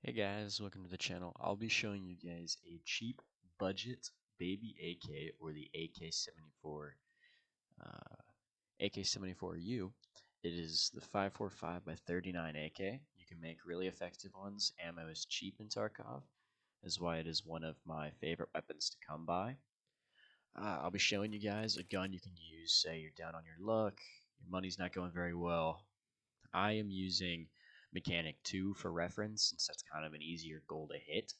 Hey guys, welcome to the channel. I'll be showing you guys a cheap budget baby AK, or the AK74u. It is the 545 by 39 AK. You can make really effective ones. Ammo is cheap in Tarkov, is why it is one of my favorite weapons to come by. I'll be showing you guys a gun you can use. Say you're down on your luck, your money's not going very well. I am using Mechanic 2 for reference, since that's kind of an easier goal to hit.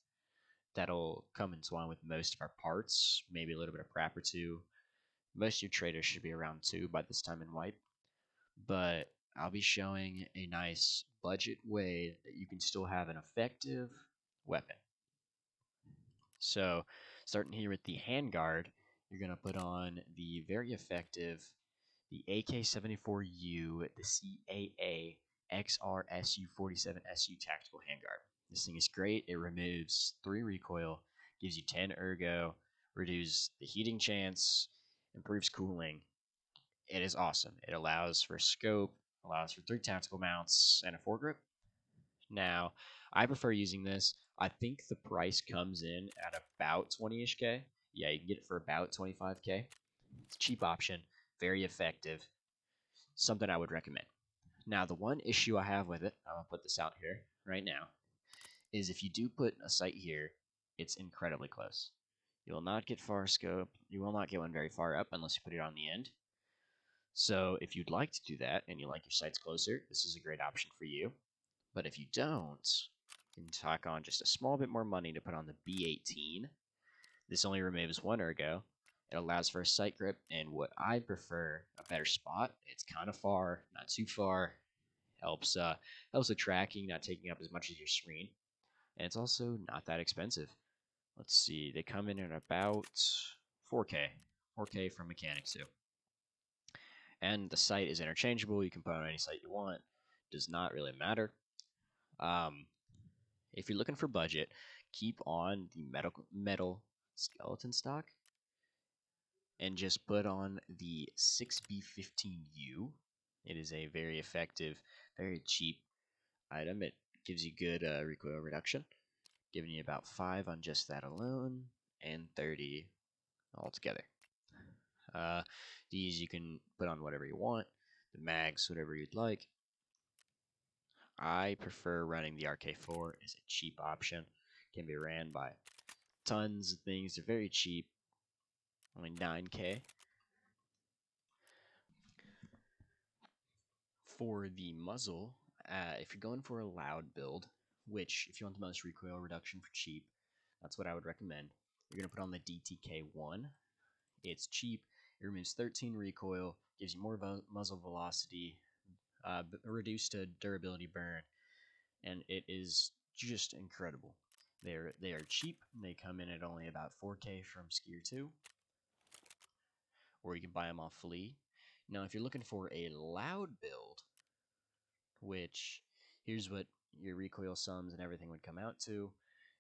That'll come in line with most of our parts, maybe a little bit of prap or two. Most of your traders should be around 2 by this time in wipe. But I'll be showing a nice budget way that you can still have an effective weapon. So, starting here with the handguard, you're going to put on the very effective, the AK74u, the CAA XRSU47SU tactical handguard. This thing is great. It removes 3 recoil, gives you 10 ergo, reduces the heating chance, improves cooling. It is awesome. It allows for scope, allows for 3 tactical mounts, and a foregrip. Now, I prefer using this. I think the price comes in at about 20-ish K. Yeah, you can get it for about 25K. It's a cheap option, very effective, something I would recommend. Now, the one issue I have with it, I'm going to put this out here right now, is if you do put a sight here, it's incredibly close. You will not get far scope. You will not get one very far up unless you put it on the end. So if you'd like to do that and you like your sights closer, this is a great option for you. But if you don't, you can tack on just a small bit more money to put on the B18. This only removes 1 ergo. It allows for a sight grip, and what I prefer, a better spot. It's kind of far, not too far. Helps the tracking, not taking up as much as your screen. And it's also not that expensive. Let's see, they come in at about 4K. 4K from Mechanic 2. And the sight is interchangeable. You can put on any sight you want. Does not really matter. If you're looking for budget, keep on the metal skeleton stock and just put on the 6B15U. It is a very effective, very cheap item. It gives you good recoil reduction, giving you about 5 on just that alone, and 30 altogether. These you can put on whatever you want, the mags, whatever you'd like. I prefer running the RK4 as a cheap option. Can be ran by tons of things. They're very cheap, only 9K. For the muzzle, if you're going for a loud build, which if you want the most recoil reduction for cheap, that's what I would recommend. You're going to put on the DTK1. It's cheap. It removes 13 recoil, gives you more muzzle velocity, reduced durability burn, and it is just incredible. They are cheap. They come in at only about 4K from Skier 2, or you can buy them off Flea. Now, if you're looking for a loud build, which here's what your recoil sums and everything would come out to.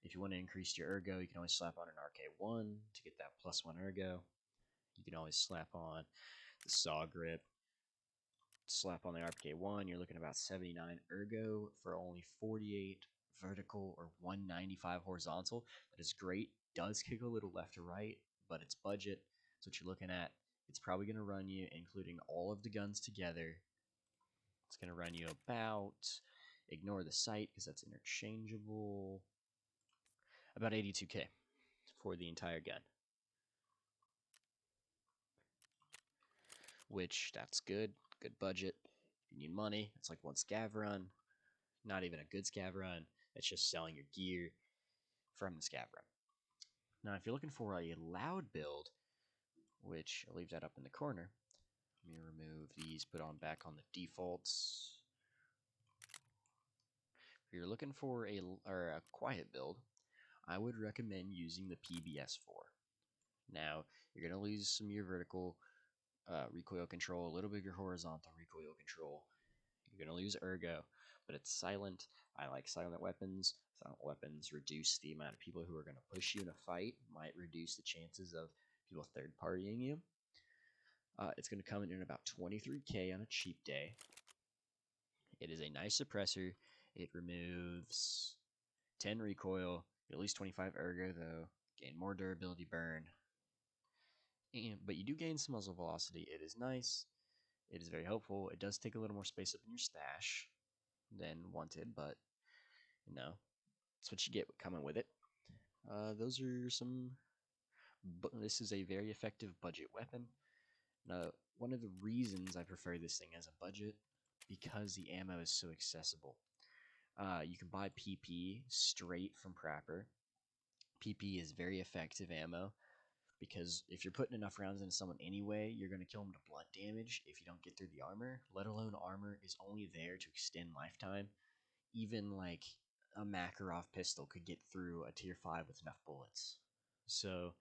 If you want to increase your ergo, you can always slap on an RK1 to get that +1 ergo. You can always slap on the saw grip, slap on the RK1. You're looking about 79 ergo for only 48 vertical or 195 horizontal. That is great. Does kick a little left or right, but it's budget. That's what you're looking at. It's probably going to run you, including all of the guns together, it's going to run you about, ignore the sight because that's interchangeable, about 82K for the entire gun. Which, that's good. Good budget. If you need money, it's like one scav run. Not even a good scav run. It's just selling your gear from the scav run. Now, if you're looking for a loud build, which I'll leave that up in the corner. Let me remove these, put on back on the defaults. If you're looking for a quiet build, I would recommend using the PBS4. Now, you're going to lose some of your vertical recoil control, a little bit of your horizontal recoil control. You're going to lose ergo, but it's silent. I like silent weapons. Silent weapons reduce the amount of people who are going to push you in a fight, might reduce the chances of people third-partying you. It's going to come in at about 23K on a cheap day. It is a nice suppressor. It removes 10 recoil, at least 25 ergo though, gain more durability burn, but you do gain some muzzle velocity. It is nice. It is very helpful. It does take a little more space up in your stash than wanted, but you know, that's what you get coming with it. Those are some. This is a very effective budget weapon. Now, one of the reasons I prefer this thing as a budget because the ammo is so accessible. You can buy PP straight from Prapper. PP is very effective ammo because if you're putting enough rounds into someone anyway, you're going to kill them to blunt damage if you don't get through the armor. Let alone armor is only there to extend lifetime. Even like a Makarov pistol could get through a tier 5 with enough bullets. So,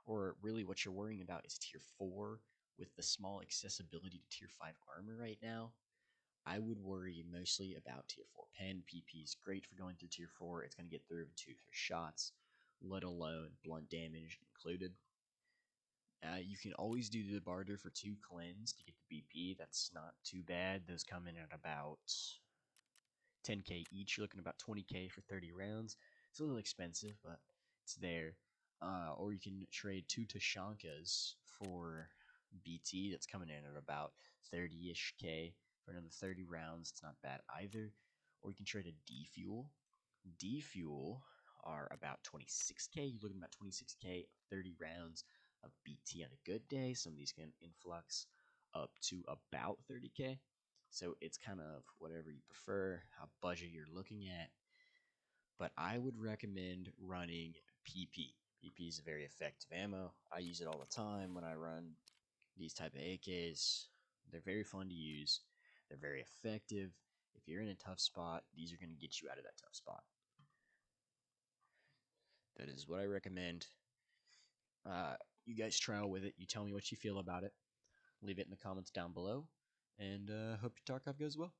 or really what you're worrying about is tier 4 with the small accessibility to tier 5 armor right now. I would worry mostly about tier 4 pen. PP is great for going through tier 4. It's going to get through in 2-3 shots, let alone blunt damage included. You can always do the barter for 2 cleanse to get the BP. That's not too bad. Those come in at about 10k each. You're looking at about 20k for 30 rounds. It's a little expensive, but it's there. Or you can trade 2 Tashankas for BT. That's coming in at about 30-ish k for another 30 rounds. It's not bad either. Or you can trade a D-Fuel. D-Fuel are about 26k. You're looking at about 26k, 30 rounds of BT on a good day. Some of these can influx up to about 30k. So it's kind of whatever you prefer, how budget you're looking at. But I would recommend running PP. PP is a very effective ammo. I use it all the time when I run these type of AKs. They're very fun to use. They're very effective. If you're in a tough spot, these are going to get you out of that tough spot. That is what I recommend. You guys trial with it. You tell me what you feel about it. Leave it in the comments down below. And hope your Tarkov goes well.